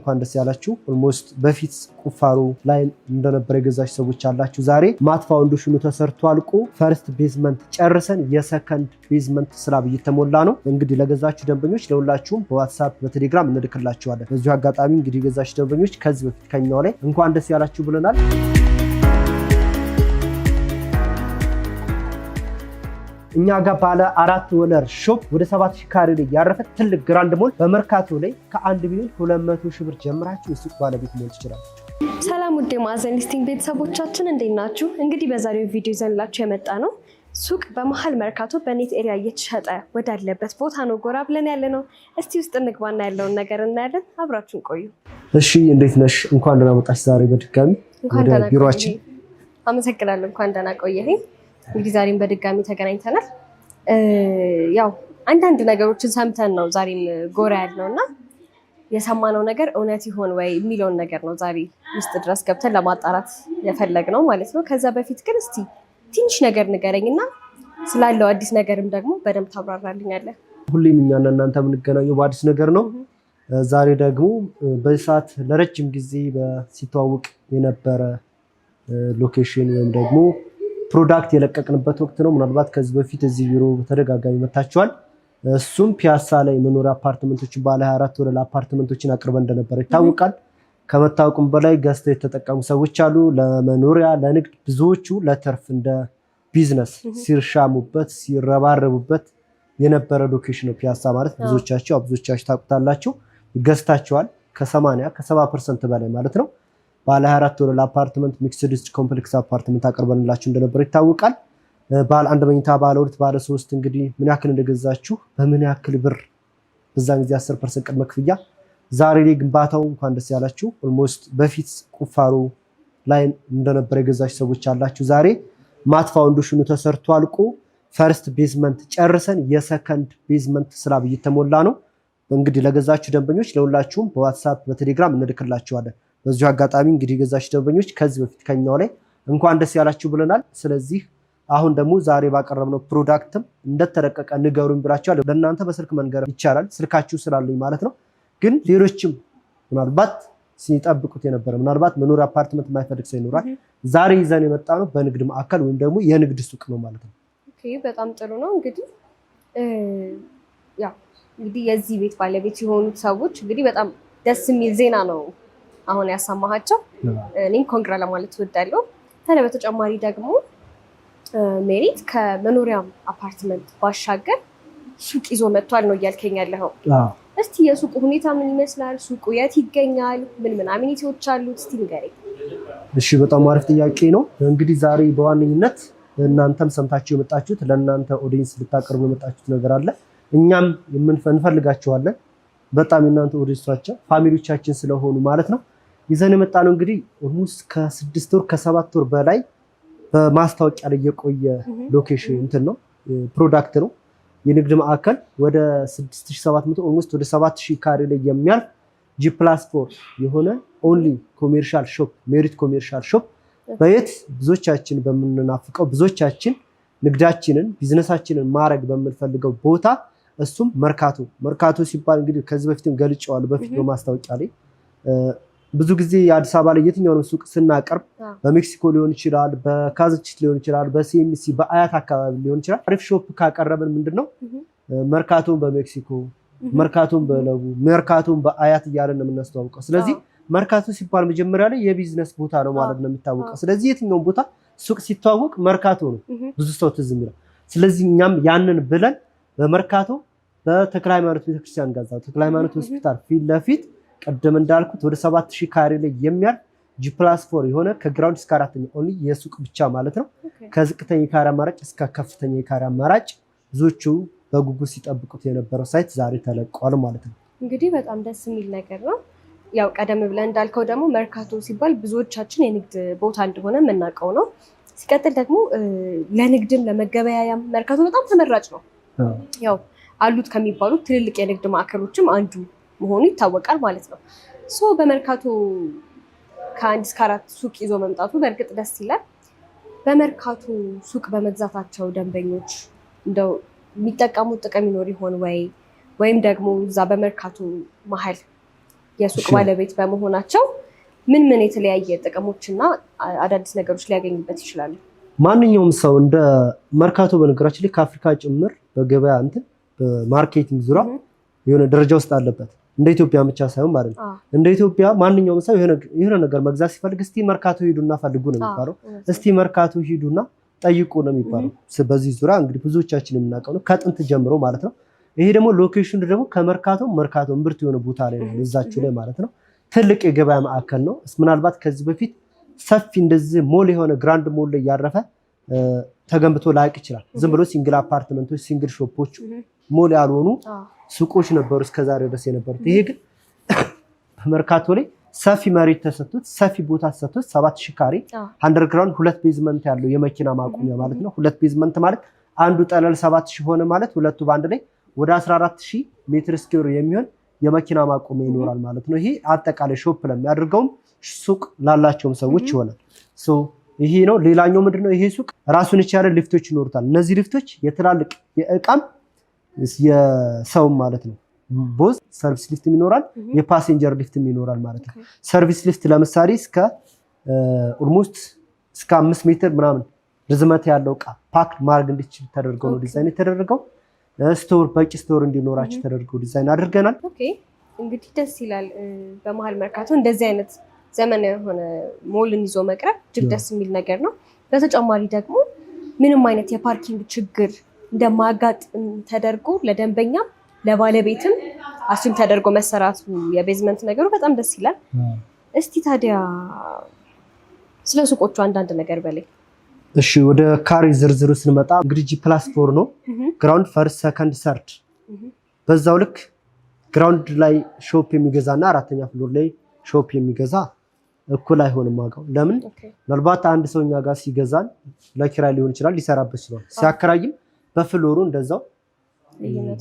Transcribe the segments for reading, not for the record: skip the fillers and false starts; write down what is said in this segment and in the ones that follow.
እንኳን ደስ ያላችሁ። ኦልሞስት በፊት ቁፋሮ ላይ እንደነበረ የገዛችሁ ሰዎች አላችሁ። ዛሬ ማት ፋውንዴሽኑ ተሰርቶ አልቆ ፈርስት ቤዝመንት ጨርሰን የሰከንድ ቤዝመንት ስላብ እየተሞላ ነው። እንግዲህ ለገዛችሁ ደንበኞች ለሁላችሁም በዋትስአፕ በቴሌግራም እንልክላችኋለን። በዚሁ አጋጣሚ እንግዲህ የገዛችሁ ደንበኞች ከዚህ በፊት ከኛው ላይ እንኳን ደስ ያላችሁ ብለናል። እኛ ጋር ባለ 4 ወለር ሾፕ ወደ 7000 ካሬ ላይ ያረፈ ትልቅ ግራንድ ሞል በመርካቶ ላይ ከ1 ሚሊዮን 200 ሺህ ብር ጀምራችሁ የሱቅ ባለቤት መሆን ትችላላችሁ። ሰላም ውድ ማዕዘን ሊስቲንግ ቤተሰቦቻችን እንዴት ናችሁ? እንግዲህ በዛሬው ቪዲዮ ይዘንላችሁ የመጣ ነው ሱቅ በመሃል መርካቶ በኔት ኤሪያ እየተሸጠ ወዳለበት ቦታ ነው ጎራ ብለን ያለ ነው። እስቲ ውስጥ እንግባና ያለውን ነገር እናያለን። አብራችሁን ቆዩ። እሺ፣ እንዴት ነሽ? እንኳን ደህና መጣሽ ዛሬ በድጋሚ ወደ ቢሮአችን። አመሰግናለሁ። እንኳን ደህና ቆየኸኝ። እንግዲህ ዛሬም በድጋሚ ተገናኝተናል። ያው አንዳንድ ነገሮችን ሰምተን ነው ዛሬም ጎራ ያልነውና የሰማነው ነገር እውነት ይሆን ወይ የሚለውን ነገር ነው ዛሬ ውስጥ ድረስ ገብተን ለማጣራት የፈለግነው ማለት ነው። ከዛ በፊት ግን እስቲ ትንሽ ነገር ንገረኝና ስላለው አዲስ ነገርም ደግሞ በደንብ ታብራራልኛለህ። ሁሌም እኛና እናንተ የምንገናኘው በአዲስ ነገር ነው። ዛሬ ደግሞ በሰዓት ለረጅም ጊዜ ሲተዋወቅ የነበረ ሎኬሽን ወይም ደግሞ ፕሮዳክት የለቀቅንበት ወቅት ነው። ምናልባት ከዚህ በፊት እዚህ ቢሮ በተደጋጋሚ መታችኋል። እሱም ፒያሳ ላይ መኖሪያ አፓርትመንቶችን ባለ 24 ወለል አፓርትመንቶችን አቅርበን እንደነበረ ይታወቃል። ከመታወቁም በላይ ገዝተው የተጠቀሙ ሰዎች አሉ። ለመኖሪያ ለንግድ፣ ብዙዎቹ ለተርፍ እንደ ቢዝነስ ሲርሻሙበት ሲረባረቡበት የነበረ ሎኬሽን ነው ፒያሳ ማለት። ብዙዎቻችሁ ታውቁታላችሁ፣ ገዝታችኋል። ከ80-70% በላይ ማለት ነው። ባለ 24 ወለል አፓርትመንት ሚክስድ ዩዝ ኮምፕሌክስ አፓርትመንት አቅርበንላችሁ እንደነበረ ይታወቃል። ባለ 1 መኝታ፣ ባለ 2፣ ባለ 3 እንግዲህ ምን ያክል እንደገዛችሁ በምን ያክል ብር በዛን ጊዜ 10% ቅድመ ክፍያ። ዛሬ ላይ ግንባታው እንኳን ደስ ያላችሁ። ኦልሞስት በፊት ቁፋሮ ላይ እንደነበረ የገዛችሁ ሰዎች አላችሁ። ዛሬ ማት ፋውንዴሽኑ ተሰርቶ አልቆ ፈርስት ቤዝመንት ጨርሰን የሰከንድ ቤዝመንት ስላብ እየተሞላ ነው። እንግዲህ ለገዛችሁ ደንበኞች ለሁላችሁም በዋትስአፕ በቴሌግራም እንልክላችኋለን። በዚሁ አጋጣሚ እንግዲህ የገዛችሁ ደንበኞች ከዚህ በፊት ከኛው ላይ እንኳን ደስ ያላችሁ ብለናል። ስለዚህ አሁን ደግሞ ዛሬ ባቀረብነው ፕሮዳክትም እንደተረቀቀ ንገሩኝ ብላችኋል። ለእናንተ በስልክ መንገር ይቻላል፣ ስልካችሁ ስላለኝ ማለት ነው። ግን ሌሎችም ምናልባት ሲጠብቁት የነበረ ምናልባት መኖሪያ አፓርትመንት የማይፈልግ ሰው ይኖራል። ዛሬ ይዘን የመጣ ነው በንግድ ማዕከል ወይም ደግሞ የንግድ ሱቅ ነው ማለት ነው። ኦኬ፣ በጣም ጥሩ ነው። እንግዲህ የዚህ ቤት ባለቤት የሆኑት ሰዎች እንግዲህ በጣም ደስ የሚል ዜና ነው አሁን ያሰማሃቸው። እኔም ኮንግራ ለማለት እወዳለሁ። ታዲያ በተጨማሪ ደግሞ ሜሪት ከመኖሪያ አፓርትመንት ባሻገር ሱቅ ይዞ መጥቷል ነው እያልከኝ ያለኸው። እስቲ የሱቁ ሁኔታ ምን ይመስላል? ሱቁ የት ይገኛል? ምን አሚኒቲዎች አሉት? እስቲ ንገረኝ። እሺ፣ በጣም አሪፍ ጥያቄ ነው። እንግዲህ ዛሬ በዋነኝነት እናንተም ሰምታችሁ የመጣችሁት ለእናንተ ኦዲየንስ ልታቀርቡ የመጣችሁት ነገር አለ። እኛም እንፈልጋችኋለን። በጣም የእናንተ ኦዲየንሶቻችን ፋሚሊዎቻችን ስለሆኑ ማለት ነው ይዘን የመጣ ነው። እንግዲህ ኦልሞስት ከ6 ወር ከ7 ወር በላይ በማስታወቂያ ላይ የቆየ ሎኬሽን እንትን ነው ፕሮዳክት ነው። የንግድ ማዕከል ወደ 6700 ኦልሞስት ወደ 7000 ካሬ ላይ የሚያልፍ G+4 የሆነ ኦንሊ ኮሜርሻል ሾፕ ሜሪት ኮሜርሻል ሾፕ በየት ብዙዎቻችን በምንናፍቀው ብዙዎቻችን ንግዳችንን ቢዝነሳችንን ማድረግ በምንፈልገው ቦታ እሱም መርካቶ ሲባል እንግዲህ ከዚህ በፊትም ገልጬዋለሁ። በፊት በማስታወቂያ ላይ ብዙ ጊዜ የአዲስ አበባ ላይ የትኛውንም ሱቅ ስናቀርብ በሜክሲኮ ሊሆን ይችላል፣ በካዛንቺስ ሊሆን ይችላል፣ በሲኤምሲ በአያት አካባቢ ሊሆን ይችላል። አሪፍ ሾፕ ካቀረብን ምንድነው መርካቶን በሜክሲኮ መርካቶን በለቡ መርካቶን በአያት እያለን ነው የምናስተዋውቀው። ስለዚህ መርካቶ ሲባል መጀመሪያ ላይ የቢዝነስ ቦታ ነው ማለት ነው የሚታወቀው። ስለዚህ የትኛውም ቦታ ሱቅ ሲተዋወቅ መርካቶ ነው ብዙ ሰው ትዝ የሚለው። ስለዚህ እኛም ያንን ብለን በመርካቶ በተክለ ሃይማኖት ቤተክርስቲያን ጋዛ ተክለ ሃይማኖት ሆስፒታል ፊት ለፊት ቀደም እንዳልኩት ወደ 7000 ካሬ ላይ የሚያርፍ G+4 የሆነ ከግራውንድ እስከ 4ኛ ኦንሊ የሱቅ ብቻ ማለት ነው። ከዝቅተኛ ካሬ አማራጭ እስከ ከፍተኛ ካሬ አማራጭ ብዙዎቹ በጉጉት ሲጠብቁት የነበረው ሳይት ዛሬ ተለቋል ማለት ነው። እንግዲህ በጣም ደስ የሚል ነገር ነው። ያው ቀደም ብለን እንዳልከው ደግሞ መርካቶ ሲባል ብዙዎቻችን የንግድ ቦታ እንደሆነ የምናውቀው ነው። ሲቀጥል ደግሞ ለንግድም ለመገበያያም መርካቶ በጣም ተመራጭ ነው። ያው አሉት ከሚባሉት ትልልቅ የንግድ ማዕከሎችም አንዱ መሆኑ ይታወቃል ማለት ነው። በመርካቶ ከ1 እስከ 4 ሱቅ ይዞ መምጣቱ በእርግጥ ደስ ይላል። በመርካቶ ሱቅ በመግዛታቸው ደንበኞች እንደው የሚጠቀሙት ጥቅም ይኖር ይሆን ወይም ደግሞ እዛ በመርካቶ መሀል የሱቅ ባለቤት በመሆናቸው ምን የተለያየ ጥቅሞችና አዳዲስ ነገሮች ሊያገኙበት ይችላሉ? ማንኛውም ሰው እንደ መርካቶ በነገራችን ላይ ከአፍሪካ ጭምር በገበያ እንትን በማርኬቲንግ ዙሪያ የሆነ ደረጃ ውስጥ አለበት። እንደ ኢትዮጵያ ብቻ ሳይሆን ማለት ነው። እንደ ኢትዮጵያ ማንኛውም ሰው የሆነ ነገር መግዛት ሲፈልግ እስቲ መርካቶ ሂዱና ፈልጉ ነው የሚባለው። እስቲ መርካቶ ሂዱና ጠይቁ ነው የሚባለው። በዚህ ዙሪያ እንግዲህ ብዙዎቻችን የምናውቀው ነው ከጥንት ጀምሮ ማለት ነው። ይሄ ደግሞ ሎኬሽኑ ደግሞ ከመርካቶ እምብርት የሆነ ቦታ ላይ ነው እዛችሁ ላይ ማለት ነው። ትልቅ የገበያ ማዕከል ነው። ምናልባት ከዚህ በፊት ሰፊ እንደዚህ ሞል የሆነ ግራንድ ሞል ላይ ያረፈ ተገንብቶ ላይቅ ይችላል። ዝም ብሎ ሲንግል አፓርትመንቶች፣ ሲንግል ሾፖች ሞል ያልሆኑ ሱቆች ነበሩ እስከዛሬ ድረስ የነበሩት። ይሄ ግን በመርካቶ ላይ ሰፊ መሬት ተሰጥቶት ሰፊ ቦታ ተሰጥቶት 7000 ካሬ አንደርግራውንድ 2 ቤዝመንት ያለው የመኪና ማቆሚያ ማለት ነው። 2 ቤዝመንት ማለት አንዱ ጠለል 7000 ሆነ ማለት ሁለቱ ባንድ ላይ ወደ 14000 ሜትር ስኩዌር የሚሆን የመኪና ማቆሚያ ይኖራል ማለት ነው። ይሄ አጠቃላይ ሾፕ ለሚያደርገውም ሱቅ ላላቸውም ሰዎች ይሆናል። ይሄ ነው። ሌላኛው ምንድነው? ይሄ ሱቅ ራሱን የቻለ ሊፍቶች ይኖሩታል። እነዚህ ሊፍቶች የትላልቅ የእቃም የሰውም ማለት ነው። ቦዝ ሰርቪስ ሊፍት ይኖራል፣ የፓሴንጀር ሊፍት ይኖራል ማለት ነው። ሰርቪስ ሊፍት ለምሳሌ እስከ ኦልሞስት እስከ 5 ሜትር ምናምን ርዝመት ያለው እቃ ፓክ ማድረግ እንዲችል ተደርገው ነው ዲዛይን የተደረገው። ስቶር በቂ ስቶር እንዲኖራቸው ተደርገው ዲዛይን አድርገናል። ኦኬ እንግዲህ ደስ ይላል። በመሀል መርካቶ እንደዚህ አይነት ዘመናዊ የሆነ ሞልን ይዞ መቅረብ እጅግ ደስ የሚል ነገር ነው። በተጨማሪ ደግሞ ምንም አይነት የፓርኪንግ ችግር እንደማያጋጥም ተደርጎ ለደንበኛም ለባለቤትም አሱም ተደርጎ መሰራቱ የቤዝመንት ነገሩ በጣም ደስ ይላል። እስቲ ታዲያ ስለ ሱቆቹ አንዳንድ ነገር በላይ። እሺ ወደ ካሬ ዝርዝሩ ስንመጣ እንግዲህ G+4 ነው። ግራውንድ ፈርስት ሰከንድ ሰርድ በዛው ልክ ግራውንድ ላይ ሾፕ የሚገዛና አራተኛ ፍሎር ላይ ሾፕ የሚገዛ እኩል አይሆንም ዋጋው። ለምን? ምናልባት አንድ ሰው እኛ ጋር ሲገዛን ለኪራይ ሊሆን ይችላል ሊሰራበት ይችላል። ሲያከራይም በፍሎሩ እንደዛው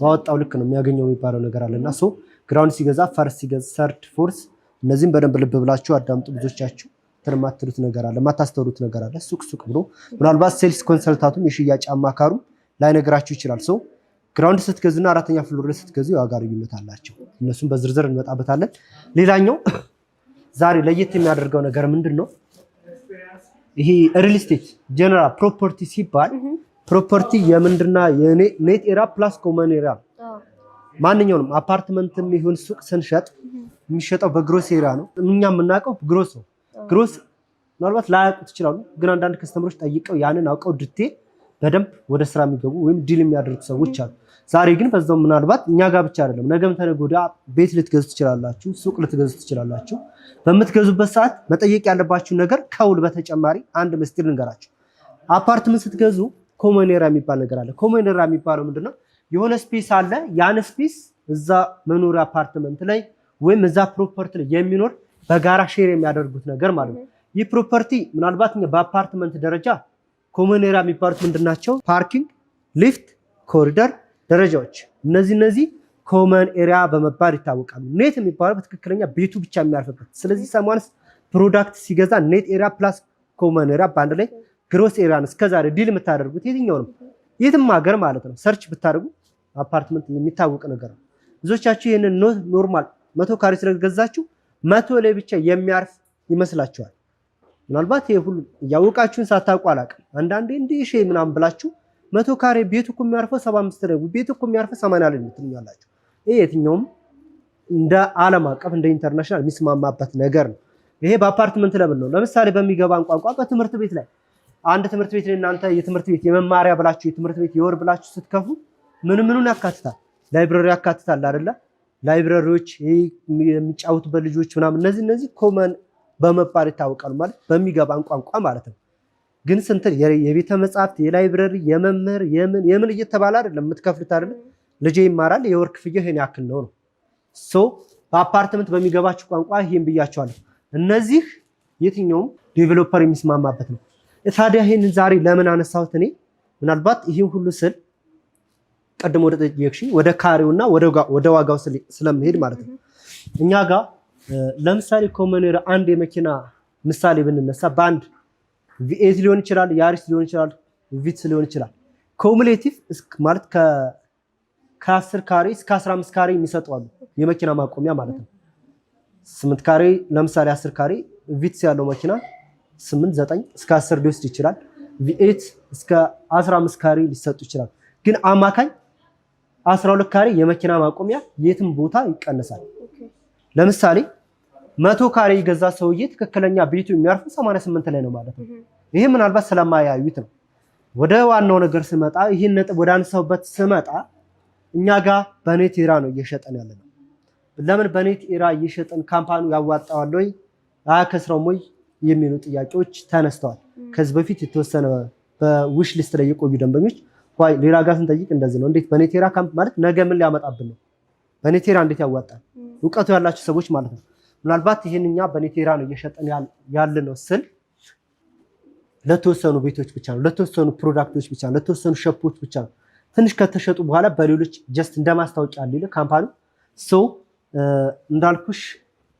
ባወጣው ልክ ነው የሚያገኘው የሚባለው ነገር አለና ግራውንድ ሲገዛ ፈርስት ሲገዛ ሰርድ ፎርስ እነዚህም በደንብ ልብ ብላችሁ አዳምጡ። ብዙዎቻችሁ ተማትሉት ነገር አለ ማታስተውሉት ነገር አለ። ሱቅ ብሎ ምናልባት ሴልስ ኮንሰልታንቱም የሽያጭ አማካሩም ላይነግራችሁ ይችላል። ግራውንድ ስትገዙና አራተኛ ፍሎር ላይ ስትገዙ የዋጋ ልዩነት አላቸው። እነሱም በዝርዝር እንመጣበታለን። ሌላኛው ዛሬ ለየት የሚያደርገው ነገር ምንድነው? ይሄ ሪል ስቴት ጀነራል ፕሮፐርቲ ሲባል ፕሮፐርቲ የምንድና የኔት ኤሪያ ፕላስ ኮመን ኤሪያ ማንኛውንም አፓርትመንትም ይሁን ሱቅ ስንሸጥ የሚሸጠው በግሮስ ኤሪያ ነው። እኛ የምናውቀው ግሮስ ነው። ግሮስ ምናልባት ላያውቁት ይችላሉ፣ ግን አንዳንድ ከስተመሮች ጠይቀው ያንን አውቀው ዲቴል በደንብ ወደ ስራ የሚገቡ ወይም ዲል የሚያደርጉ ሰዎች አሉ። ዛሬ ግን በዛው ምናልባት እኛ ጋር ብቻ አይደለም ነገም ተነገ ወዲያ ቤት ልትገዙ ትችላላችሁ፣ ሱቅ ልትገዙ ትችላላችሁ። በምትገዙበት ሰዓት መጠየቅ ያለባችሁ ነገር ከውል በተጨማሪ አንድ ምስጢር ልንገራችሁ። አፓርትመንት ስትገዙ ኮመን ኤሪያ የሚባል ነገር አለ። ኮመን ኤሪያ የሚባለው ምንድነው? የሆነ ስፔስ አለ። ያን ስፔስ እዛ መኖሪያ አፓርትመንት ላይ ወይም እዛ ፕሮፐርቲ ላይ የሚኖር በጋራ ሼር የሚያደርጉት ነገር ማለት ነው። ይህ ፕሮፐርቲ ምናልባት በአፓርትመንት ደረጃ ኮመን ኤሪያ የሚባሉት ምንድናቸው? ፓርኪንግ፣ ሊፍት፣ ኮሪደር፣ ደረጃዎች እነዚህ ኮመን ኤሪያ በመባል ይታወቃሉ። ኔት የሚባለው በትክክለኛ ቤቱ ብቻ የሚያርፍበት። ስለዚህ ሰማንስ ፕሮዳክት ሲገዛ ኔት ኤሪያ ፕላስ ኮመን ኤሪያ በአንድ ላይ ግሮስ ኤሪያን እስከዛሬ ዲል የምታደርጉት የትኛውንም የትም ሀገር ማለት ነው ሰርች ብታደርጉ አፓርትመንት የሚታወቅ ነገር ነው። ብዙዎቻችሁ ይህንን ኖርማል 100 ካሬ ስለገዛችሁ 100 ላይ ብቻ የሚያርፍ ይመስላችኋል። ምናልባት ይሄ ሁሉ ያወቃችሁን ሳታውቁ አላውቅም። አንዳንዴ እንዲህ እሺ ምናምን ብላችሁ 100 ካሬ ቤቱ እኮ የሚያርፈው 75 ነው፣ ቤቱ እኮ የሚያርፈው 80 ላይ ትሉኛላችሁ። ይሄ የትኛውም እንደ ዓለም አቀፍ እንደ ኢንተርናሽናል የሚስማማበት ነገር ነው። ይሄ በአፓርትመንት ለምን ነው? ለምሳሌ በሚገባን ቋንቋ በትምህርት ቤት ላይ አንድ ትምህርት ቤት ላይ እናንተ የትምህርት ቤት የመማሪያ ብላችሁ የትምህርት ቤት የወር ብላችሁ ስትከፍሉ ምኑን ያካትታል? ላይብረሪ ያካትታል አይደለ? ላይብረሪዎች የሚጫወቱበት ልጆች ምናምን እነዚህ ኮመን በመባል ይታወቃሉ ማለት በሚገባን ቋንቋ ማለት ነው። ግን ስንት የቤተ መጻሕፍት የላይብረሪ የመምህር የምን እየተባለ አይደለም የምትከፍሉት አይደለ? ልጄ ይማራል የወር ክፍያው ይሄን ያክል ነው። በአፓርትመንት በሚገባችሁ ቋንቋ ይሄን ብያቸዋለሁ። እነዚህ የትኛውም ዴቨሎፐር የሚስማማበት ነው። ታዲያ ይሄን ዛሬ ለምን አነሳሁት? እኔ ምናልባት ይሄን ሁሉ ስል ቀድሞ ወደ ጠየቅሽኝ ወደ ካሬውና ወደ ዋጋው ስለምሄድ ማለት ነው። እኛ ጋር ለምሳሌ ኮመን ኤሪያ አንድ የመኪና ምሳሌ ብንነሳ በአንድ ቪኤት ሊሆን ይችላል፣ ያሪስ ሊሆን ይችላል፣ ቪትስ ሊሆን ይችላል። ኮሙሌቲቭ ማለት ከ10 ካሬ እስከ 15 ካሬ የሚሰጡ አሉ የመኪና ማቆሚያ ማለት ነው። 8 ካሬ ለምሳሌ 10 ካሬ ቪትስ ያለው መኪና 8 9 እስከ 10 ሊወስድ ይችላል። ቪ8 እስከ 15 ካሬ ሊሰጡ ይችላል። ግን አማካኝ 12 ካሬ የመኪና ማቆሚያ የትም ቦታ ይቀነሳል። ለምሳሌ 100 ካሬ የገዛ ሰውዬ ትክክለኛ ቤቱ የሚያርፈው 88 ላይ ነው ማለት ነው። ይሄ ምናልባት ስለማያዩት ነው። ወደ ዋናው ነገር ስመጣ ይሄን ነጥብ ወደ አንሳውበት ስመጣ እኛ ጋር በኔት ኤራ ነው እየሸጠን ያለነው። ለምን በኔት ኤራ እየሸጠን ካምፓኒው ያዋጣዋል ወይ አያከስረውም ወይ የሚሉ ጥያቄዎች ተነስተዋል። ከዚህ በፊት የተወሰነ በዊሽ ሊስት ላይ የቆዩ ደንበኞች ወይ ሌላ ጋር ስንጠይቅ እንደዚህ ነው። እንዴት በኔት ኤራ ካምፕ ማለት ነገ ምን ሊያመጣብን ነው? በኔት ኤራ እንዴት ያዋጣል? እውቀቱ ያላችሁ ሰዎች ማለት ነው። ምናልባት ይሄንኛ በኔት ኤራ ነው እየሸጠን ያለነው ስል ለተወሰኑ ቤቶች ብቻ ነው፣ ለተወሰኑ ፕሮዳክቶች ብቻ ነው፣ ለተወሰኑ ሸፖች ብቻ ነው። ትንሽ ከተሸጡ በኋላ በሌሎች ጀስት እንደማስታወቂያ አለ ካምፓኒ ሰው እንዳልኩሽ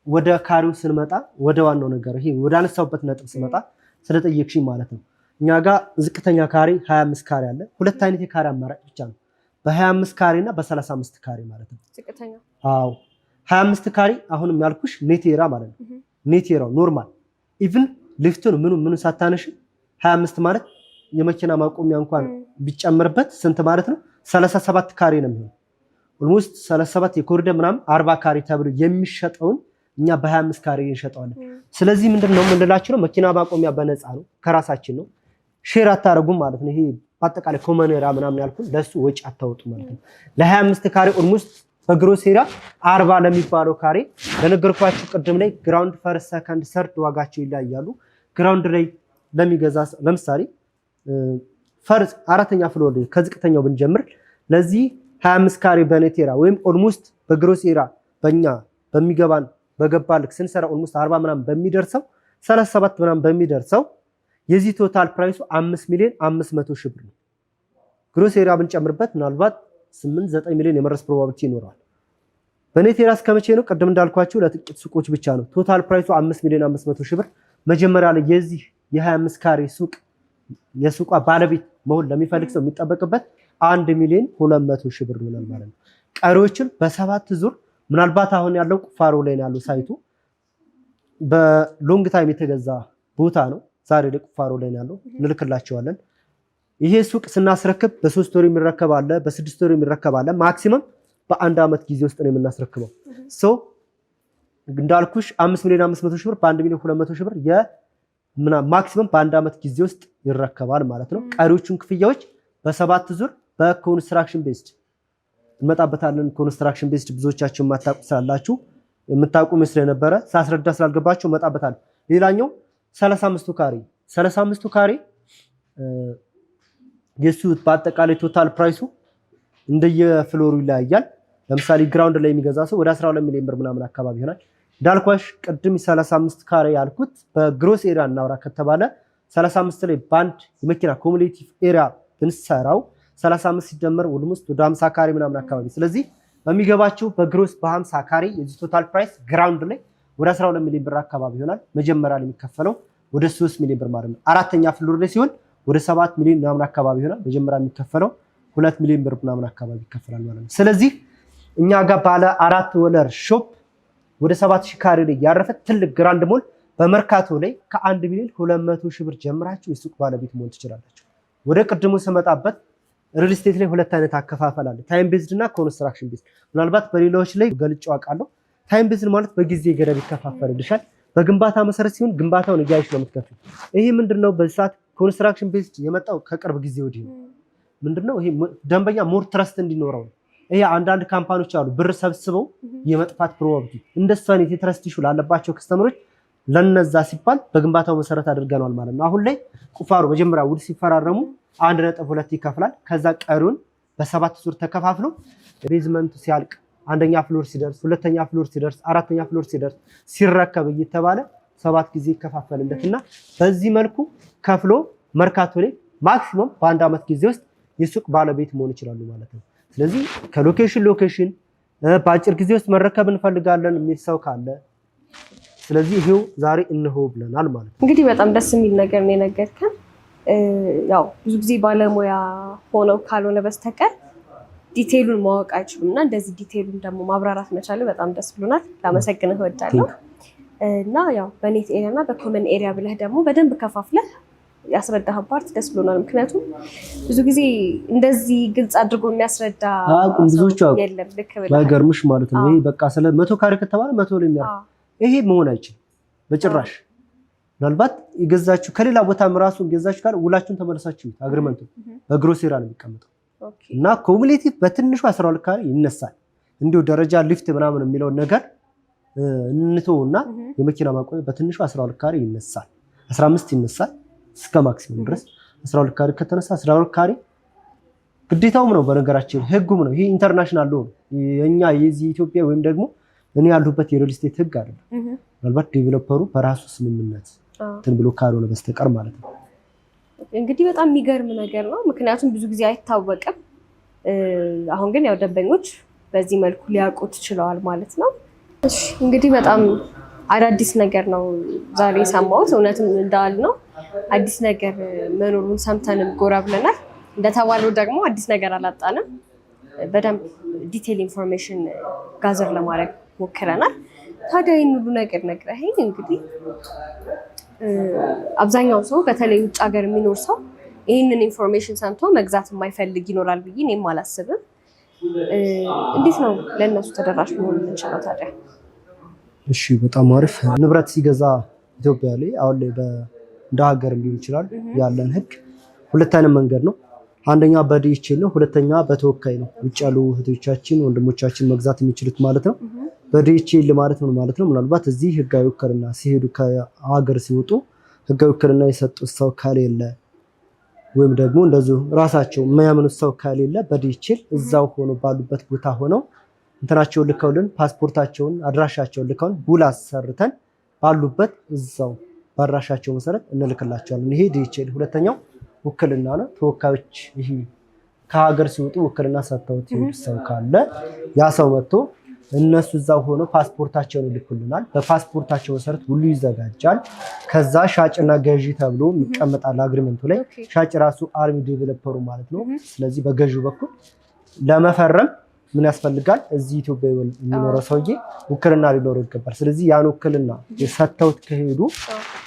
ወደ ካሬው ስንመጣ ወደ ዋናው ነገር ይሄ ወደ አነሳውበት ነጥብ ስመጣ ስለጠየቅሽኝ ማለት ነው። እኛ ጋር ዝቅተኛ ካሬ 25 ካሬ አለ። ሁለት አይነት የካሬ አማራጭ ብቻ ነው፣ በ25 ካሬ እና በ35 ካሬ ማለት ነው። ዝቅተኛ 25 ካሬ አሁንም ያልኩሽ ኔት ኤራ ማለት ነው። ኔት ኤራው ኖርማል ኢቭን ሊፍቱን ምኑ ሳታነሽ 25 ማለት የመኪና ማቆሚያ እንኳን ቢጨምርበት ስንት ማለት ነው? 37 ካሬ ነው የሚሆነው። ኦልሞስት 37 የኮሪደር ምናምን 40 ካሬ ተብሎ የሚሸጠውን እኛ በ25 ካሬ እንሸጠዋለን። ስለዚህ ምንድነው የምንላችሁ ነው መኪና ማቆሚያ በነፃ ነው፣ ከራሳችን ነው። ሼር አታረጉም ማለት ነው። ይሄ በአጠቃላይ ኮመን ኤራ ምናምን ያልኩን ለሱ ወጪ አታወጡ ማለት ነው። ለ25 ካሬ ኦልሞስት በግሮስ ኤራ 40 ለሚባለው ካሬ ለነገርኳችሁ ቅድም ላይ ግራውንድ ፈርስት ሰከንድ ሰርድ ዋጋቸው ይለያያሉ። ግራውንድ ላይ ለሚገዛ ለምሳሌ ፈርስ አራተኛ ፍሎር ላይ ከዝቅተኛው ብንጀምር ለዚህ 25 ካሬ በኔት ኤራ ወይም ኦልሞስት በግሮስ ኤራ በእኛ በሚገባን በገባልክ ስንሰራ ኦልሞስት 40 ምናምን በሚደርሰው 37 ምናምን በሚደርሰው የዚህ ቶታል ፕራይሱ 5,500,000 ብር ነው። ግሮስ ኤራ ብንጨምርበት ምናልባት 8-9 ሚሊዮን የመድረስ ፕሮባቢሊቲ ይኖረዋል። በኔት ኤራ እስከመቼ ነው? ቅድም እንዳልኳችሁ ለጥቂት ሱቆች ብቻ ነው። ቶታል ፕራይሱ 5,500,000 ብር። መጀመሪያ ላይ የዚህ የ25 ካሬ ሱቅ የሱቋ ባለቤት መሆን ለሚፈልግ ሰው የሚጠበቅበት 1,200,000 ብር ይሆናል ማለት ነው። ቀሪዎችን በሰባት ዙር ምናልባት አሁን ያለው ቁፋሮ ላይ ነው ያለው ሳይቱ በሎንግ ታይም የተገዛ ቦታ ነው። ዛሬ ላይ ቁፋሮ ላይ ነው ያለው፣ እንልክላቸዋለን። ይሄ ሱቅ ስናስረክብ በ3 ወር የሚረከብ አለ፣ በ6 ወር የሚረከብ አለ። ማክሲመም በአንድ አመት ጊዜ ውስጥ ነው የምናስረክበው። ሶ እንዳልኩሽ 5,500,000 ብር በ1,200,000 ብር ማክሲመም በአንድ አመት ጊዜ ውስጥ ይረከባል ማለት ነው። ቀሪዎቹን ክፍያዎች በሰባት ዙር በኮንስትራክሽን ቤዝድ እንመጣበታለን። ኮንስትራክሽን ቤዝድ ብዙዎቻችሁ የማታውቁ ስላላችሁ የምታውቁ መስሎኝ ነበረ፣ ሳስረዳ ስላልገባችሁ እንመጣበታለን። ሌላኛው 35 ካሬ የሱ በአጠቃላይ ቶታል ፕራይሱ እንደየፍሎሩ ይለያያል። ለምሳሌ ግራውንድ ላይ የሚገዛ ሰው ወደ 12 ሚሊዮን ብር ምናምን አካባቢ ይሆናል። ዳልኳሽ ቅድም 35 ካሬ ያልኩት በግሮስ ኤራ እናውራ ከተባለ 35 ላይ ባንድ የመኪና ኮሙሌቲቭ ኤሪያ ብንሰራው 35 ሲደመር ኦልሞስት ወደ 50 ካሬ ምናምን አካባቢ። ስለዚህ በሚገባችሁ በግሮስ በ50 ካሬ የዚህ ቶታል ፕራይስ ግራውንድ ላይ ወደ 12 ሚሊዮን ብር አካባቢ ይሆናል። መጀመሪያ ላይ የሚከፈለው ወደ 3 ሚሊዮን ብር ማለት ነው። አራተኛ ፍሎር ላይ ሲሆን ወደ 7 ሚሊዮን ምናምን አካባቢ ይሆናል። መጀመሪያ የሚከፈለው 2 ሚሊዮን ብር ምናምን አካባቢ ይከፈላል ማለት ነው። ስለዚህ እኛ ጋር ባለ 4 ወለር ሾፕ ወደ 7,000 ካሬ ላይ ያረፈ ትልቅ ግራንድ ሞል በመርካቶ ላይ ከ1,200,000 ብር ጀምራችሁ የሱቅ ባለቤት መሆን ትችላላችሁ። ወደ ቅድሙ ስመጣበት ሪል ስቴት ላይ ሁለት አይነት አከፋፈል አለ፣ ታይም ቤዝድ እና ኮንስትራክሽን ቤዝድ። ምናልባት በሌሎች ላይ ገልጬው አውቃለሁ። ታይም ቤዝድ ማለት በጊዜ ገደብ ይከፋፈልልሻል። በግንባታ መሰረት ሲሆን ግንባታውን እያይሽ ነው የምትከፍለው። ይሄ ምንድነው? በዚህ ሰዓት ኮንስትራክሽን ቤዝድ የመጣው ከቅርብ ጊዜ ወዲህ ነው። ምንድነው? ይሄ ደንበኛ ሞር ትረስት እንዲኖረው ነው። ይሄ አንዳንድ ካምፓኒዎች አሉ ብር ሰብስበው የመጥፋት ፕሮባቢሊቲ እንደሱ አይነት የትረስት ኢሹ ላለባቸው ከስተመሮች ለነዛ ሲባል በግንባታው መሰረት አድርገናል ማለት ነው። አሁን ላይ ቁፋሮ መጀመሪያ ውል ሲፈራረሙ 1.2 ይከፍላል። ከዛ ቀሪውን በሰባት ዙር ተከፋፍሎ ቤዝመንቱ ሲያልቅ አንደኛ ፍሎር ሲደርስ፣ ሁለተኛ ፍሎር ሲደርስ፣ አራተኛ ፍሎር ሲደርስ ሲረከብ እየተባለ 7 ጊዜ ይከፋፈልለትና በዚህ መልኩ ከፍሎ መርካቶ ላይ ማክሲመም በአንድ አመት ጊዜ ውስጥ የሱቅ ባለቤት መሆን ይችላሉ ማለት ነው። ስለዚህ ከሎኬሽን በአጭር ጊዜ ውስጥ መረከብ እንፈልጋለን የሚል ሰው ካለ ስለዚህ ይሄው ዛሬ እንሆ ብለናል ማለት ነው። እንግዲህ በጣም ደስ የሚል ነገር ነው የነገርከን። ያው ብዙ ጊዜ ባለሙያ ሆነው ካልሆነ በስተቀር ዲቴይሉን ማወቅ አይችሉም እና እንደዚህ ዲቴይሉን ደግሞ ማብራራት መቻል በጣም ደስ ብሎናል። ላመሰግንህ እወዳለሁ። እና ያው በኔት ኤሪያ እና በኮመን ኤሪያ ብለህ ደግሞ በደንብ ከፋፍለህ ያስረዳህ ፓርት ደስ ብሎናል። ምክንያቱም ብዙ ጊዜ እንደዚህ ግልጽ አድርጎ የሚያስረዳ ብዙዎቹ የለም። ልክ ብለህ ባይገርምሽ ማለት ነው። ይሄ በቃ ስለ 100 ካሬ ከተባለ 100 ላይ የሚያርፍ ይሄ መሆን አይችልም በጭራሽ። ምናልባት የገዛችሁ ከሌላ ቦታም ራሱ የገዛችሁ ካለ ውላችሁን ተመለሳችሁ አግሪመንቱ በግሮሴራ ነው የሚቀመጠው እና ኮሙሌቲቭ በትንሹ 12 ካሬ ይነሳል። እንዲሁ ደረጃ ሊፍት ምናምን የሚለውን ነገር እንተውና የመኪና ማቆሚያ በትንሹ 12 ካሬ ይነሳል፣ 15 ይነሳል እስከ ማክሲመም ድረስ 12 ካሬ ከተነሳ 12 ካሬ ግዴታውም ነው። በነገራችን ህጉም ነው። ይሄ ኢንተርናሽናል ነው። የኛ የዚህ ኢትዮጵያ ወይም ደግሞ እኔ ያሉበት የሪል ስቴት ህግ አይደለም። ምናልባት ዴቨሎፐሩ በራሱ ስምምነት እንትን ብሎ ካልሆነ በስተቀር ማለት ነው። እንግዲህ በጣም የሚገርም ነገር ነው። ምክንያቱም ብዙ ጊዜ አይታወቅም። አሁን ግን ያው ደንበኞች በዚህ መልኩ ሊያውቁት ችለዋል ማለት ነው። እሺ እንግዲህ በጣም አዳዲስ ነገር ነው ዛሬ የሰማሁት። እውነትም እንዳል ነው አዲስ ነገር መኖሩን ሰምተንም ጎራ ብለናል። እንደተባለው ደግሞ አዲስ ነገር አላጣንም። በደንብ ዲቴል ኢንፎርሜሽን ጋዘር ለማድረግ ሞክረናል። ታዲያ ይህን ሁሉ ነገር ነግረኸኝ እንግዲህ አብዛኛው ሰው በተለይ ውጭ ሀገር የሚኖር ሰው ይህንን ኢንፎርሜሽን ሰምቶ መግዛት የማይፈልግ ይኖራል ብዬ እኔም አላስብም። እንዴት ነው ለእነሱ ተደራሽ መሆን የምንችለው ታዲያ? እሺ በጣም አሪፍ። ንብረት ሲገዛ ኢትዮጵያ ላይ አሁን ላይ እንደ ሀገር ሊሆን ይችላል ያለን ህግ ሁለት አይነት መንገድ ነው። አንደኛ በዲኤችኤል ነው፣ ሁለተኛ በተወካይ ነው። ውጭ ያሉ እህቶቻችን ወንድሞቻችን መግዛት የሚችሉት ማለት ነው። በዲኤችኤል ማለት ምን ማለት ነው? ምናልባት እዚህ ህጋዊ ውክልና ሲሄዱ ከሀገር ሲወጡ ህጋዊ ውክልና የሰጡት ሰው ከሌለ ወይም ደግሞ እንደዚሁ ራሳቸው የማያምኑት ሰው ከሌለ በዲኤችኤል እዛው ሆኖ ባሉበት ቦታ ሆነው እንትናቸውን ልከውልን ፓስፖርታቸውን አድራሻቸውን ልከውን ቡላ ሰርተን ባሉበት እዛው በአድራሻቸው መሰረት እንልክላቸዋለን። ይሄ ዲኤችኤል። ሁለተኛው ውክልና ነው። ተወካዮች ይሄ ከሀገር ሲወጡ ውክልና ሰጥተውት የሄዱት ሰው ካለ ያ ሰው መጥቶ እነሱ እዛው ሆነው ፓስፖርታቸውን ይልኩልናል። በፓስፖርታቸው መሰረት ሁሉ ይዘጋጃል። ከዛ ሻጭና ገዢ ተብሎ ይቀመጣል አግሪመንቱ ላይ። ሻጭ ራሱ አርሚ ዴቨሎፐሩ ማለት ነው። ስለዚህ በገዢው በኩል ለመፈረም ምን ያስፈልጋል? እዚህ ኢትዮጵያ የሚኖረው ሰውዬ ውክልና ሊኖረው ይገባል። ስለዚህ ያን ውክልና የሰጥተውት ከሄዱ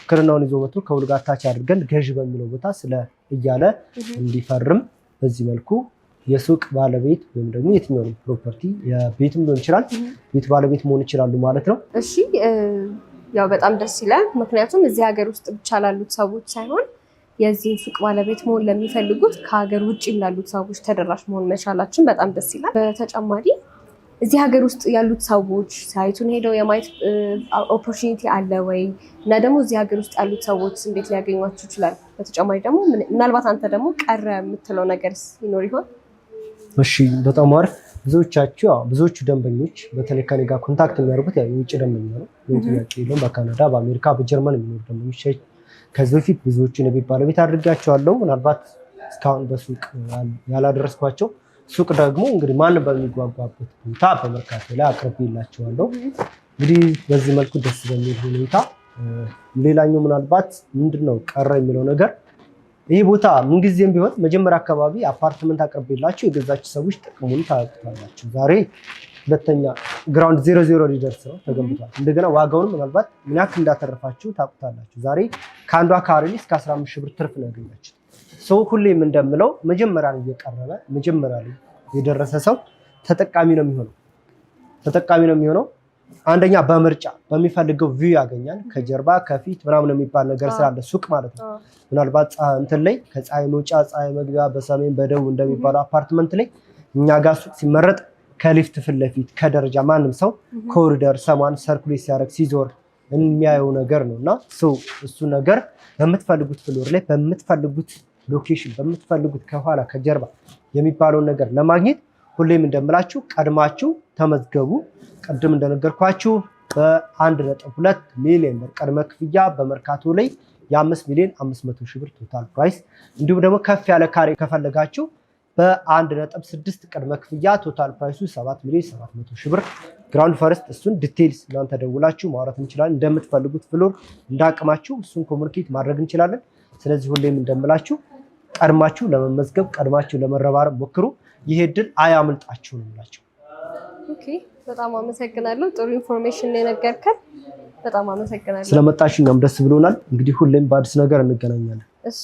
ውክልናውን ይዞ መጥቶ ከውል ጋር ታች አድርገን ገዢ በሚለው ቦታ ስለ እያለ እንዲፈርም በዚህ መልኩ የሱቅ ባለቤት ወይም ደግሞ የትኛውም ፕሮፐርቲ የቤትም ሊሆን ይችላል ቤት ባለቤት መሆን ይችላሉ ማለት ነው። እሺ ያው በጣም ደስ ይላል። ምክንያቱም እዚህ ሀገር ውስጥ ብቻ ላሉት ሰዎች ሳይሆን የዚህን ሱቅ ባለቤት መሆን ለሚፈልጉት ከሀገር ውጭ ላሉት ሰዎች ተደራሽ መሆን መቻላችን በጣም ደስ ይላል። በተጨማሪ እዚህ ሀገር ውስጥ ያሉት ሰዎች ሳይቱን ሄደው የማየት ኦፖርቹኒቲ አለ ወይ? እና ደግሞ እዚህ ሀገር ውስጥ ያሉት ሰዎች እንዴት ሊያገኟችሁ ይችላል? በተጨማሪ ደግሞ ምናልባት አንተ ደግሞ ቀረ የምትለው ነገር ይኖር ይሆን? እሺ በጣም አሪፍ። ብዙዎቹ ደንበኞች በተለይ ከኔ ጋር ኮንታክት የሚያደርጉት የውጭ ደንበኛ ነው። ጥያቄ የለውም። በካናዳ፣ በአሜሪካ፣ በጀርመን የሚኖሩ ደንበኞች ከዚህ በፊት ብዙዎቹን የቤት ባለቤት አድርጋቸዋለሁ። ምናልባት እስካሁን በሱቅ ያላደረስኳቸው ሱቅ ደግሞ እንግዲህ ማንም በሚጓጓበት ቦታ በመርካቶ ላይ አቅርቤላቸዋለሁ። እንግዲህ በዚህ መልኩ ደስ በሚል ሁኔታ ሌላኛው ምናልባት ምንድነው ቀረ የሚለው ነገር ይህ ቦታ ምንጊዜም ቢሆን መጀመሪያ አካባቢ አፓርትመንት አቅርቤላችሁ የገዛችሁ ሰዎች ጥቅሙን ታውቁታላችሁ። ዛሬ ሁለተኛ ግራውንድ 00 ሊደርስ ነው ተገንብቷል። እንደገና ዋጋውን ምናልባት ምን ያክል እንዳተረፋችሁ ታውቁታላችሁ። ዛሬ ከአንዷ ካሬ እስከ 15 ሺህ ብር ትርፍ ነው ያገኛችሁ። ሰው ሁሌም እንደምለው መጀመሪያ ላይ እየቀረበ መጀመሪያ ላይ የደረሰ ሰው ተጠቃሚ ነው የሚሆነው። አንደኛ በምርጫ በሚፈልገው ቪው ያገኛል። ከጀርባ ከፊት ምናምን የሚባል ነገር ስላለ ሱቅ ማለት ነው። ምናልባት እንትን ላይ ከፀሐይ መውጫ ፀሐይ መግቢያ በሰሜን በደቡብ እንደሚባለው አፓርትመንት ላይ እኛ ጋር ሱቅ ሲመረጥ ከሊፍት ፊት ለፊት ከደረጃ ማንም ሰው ኮሪደር ሰማን ሰርኩሌት ሲያደርግ ሲዞር የሚያየው ነገር ነው እና እሱ ነገር በምትፈልጉት ፍሎር ላይ በምትፈልጉት ሎኬሽን በምትፈልጉት ከኋላ ከጀርባ የሚባለውን ነገር ለማግኘት ሁሌም እንደምላችሁ ቀድማችሁ ተመዝገቡ። ቅድም እንደነገርኳችሁ በ1.2 ሚሊዮን ብር ቅድመ ክፍያ በመርካቶ ላይ የ5,500,000 ብር ቶታል ፕራይስ፣ እንዲሁም ደግሞ ከፍ ያለ ካሬ ከፈለጋችሁ በ1.6 ቅድመ ክፍያ ቶታል ፕራይሱ 7,700,000 ብር ግራውንድ ፈርስት። እሱን ዲቴይልስ እናንተ ደውላችሁ ማውራት እንችላለን። እንደምትፈልጉት ፍሎር እንዳቅማችሁ እሱን ኮሙኒኬት ማድረግ እንችላለን። ስለዚህ ሁሌም እንደምላችሁ ቀድማችሁ ለመመዝገብ ቀድማችሁ ለመረባረብ ሞክሩ። ይሄ እድል አያምልጣችሁ ነው የምላቸው። ኦኬ በጣም አመሰግናለሁ። ጥሩ ኢንፎርሜሽን ነው የነገርከን። በጣም አመሰግናለሁ ስለመጣሽ። እኛም ደስ ብሎናል። እንግዲህ ሁሌም በአዲስ ነገር እንገናኛለን። እሺ